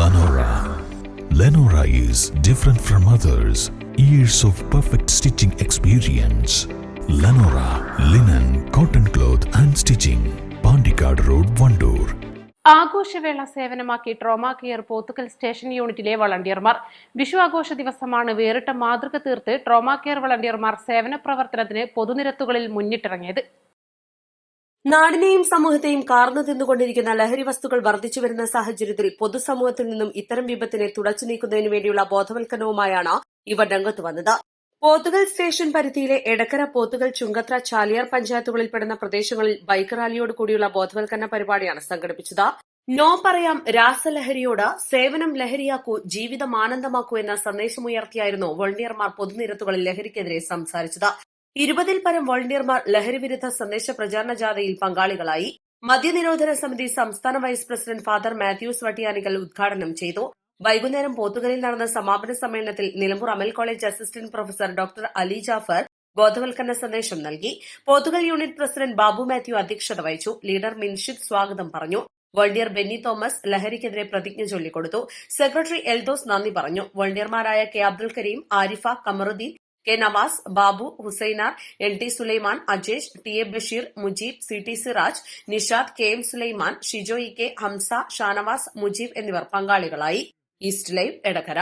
Lenora. Lenora is different from others. Years of perfect stitching experience. Lenora linen, cotton cloth and stitching. Pandikad Road, Vandoor. ആഘോഷവേള സേവനമാക്കി trauma care Pothukal station യൂണിറ്റിലെ വളണ്ടിയർമാർ. വിഷു ആഘോഷ ദിവസമാണ് വേറിട്ട മാതൃക തീർത്ത് ട്രോമാ കെയർ വളണ്ടിയർമാർ സേവന പ്രവർത്തനത്തിന് പൊതുനിരത്തുകളിൽ മുന്നിട്ടിറങ്ങിയത്. നാടിനെയും സമൂഹത്തെയും കാർന്നു തിന്നുകൊണ്ടിരിക്കുന്ന ലഹരി വസ്തുക്കൾ വർദ്ധിച്ചുവരുന്ന സാഹചര്യത്തിൽ പൊതുസമൂഹത്തിൽ നിന്നും ഇത്തരം വിപത്തിനെ തുടച്ചു നീക്കുന്നതിനു വേണ്ടിയുള്ള ബോധവൽക്കരണവുമായാണ് ഇവർ രംഗത്ത് വന്നത്. പോത്തുകൽ സ്റ്റേഷൻ പരിധിയിലെ എടക്കര, പോത്തുകൽ, ചുങ്കത്ര, ചാലിയാർ പഞ്ചായത്തുകളിൽപ്പെടുന്ന പ്രദേശങ്ങളിൽ ബൈക്ക് റാലിയോട് കൂടിയുള്ള ബോധവൽക്കരണ പരിപാടിയാണ് സംഘടിപ്പിച്ചത്. നോ പറയാം രാസലഹരിയോട്, സേവനം ലഹരിയാക്കൂ, ജീവിതം ആനന്ദമാക്കൂ എന്ന സന്ദേശമുയർത്തിയായിരുന്നു വോളണ്ടിയർമാർ പൊതുനിരത്തുകളിൽ ലഹരിക്കെതിരെ സംസാരിച്ചത്. 20-ൽ പരം വോളണ്ടിയർമാർ ലഹരിവിരുദ്ധ സന്ദേശ പ്രചാരണ ജാഥയിൽ പങ്കാളികളായി. മദ്യനിരോധന സമിതി സംസ്ഥാന vice president father Mathews Vattiyanikkal ഉദ്ഘാടനം ചെയ്തു. വൈകുന്നേരം പോത്തുകലിൽ നടന്ന സമാപന സമ്മേളനത്തിൽ Nilambur Amal college assistant professor doctor Ali Jaffer ബോധവൽക്കരണ സന്ദേശം നൽകി. പോത്തുകൽ യൂണിറ്റ് പ്രസിഡന്റ് ബാബു മാത്യു അധ്യക്ഷത വഹിച്ചു. ലീഡർ മിൻഷിദ് സ്വാഗതം പറഞ്ഞു. വോളണ്ടിയർ ബെന്നി തോമസ് ലഹരിക്കെതിരെ പ്രതിജ്ഞ ചൊല്ലിക്കൊടുത്തു. സെക്രട്ടറി എൽദോസ് നന്ദി പറഞ്ഞു. വോളണ്ടിയർമാരായ K Abdul Kareem, Arifa, Kamaruddin, K Navas, Babu, Hussainar, N T Sulaiman, Ajesh, T A Basheer, Mujeeb, C T Siraj, Nishad, K M Sulaiman, Shijo E K, Hamza, Shanavas, Mujeeb എന്നിവർ പങ്കാളികളായി. East live, Edakkara.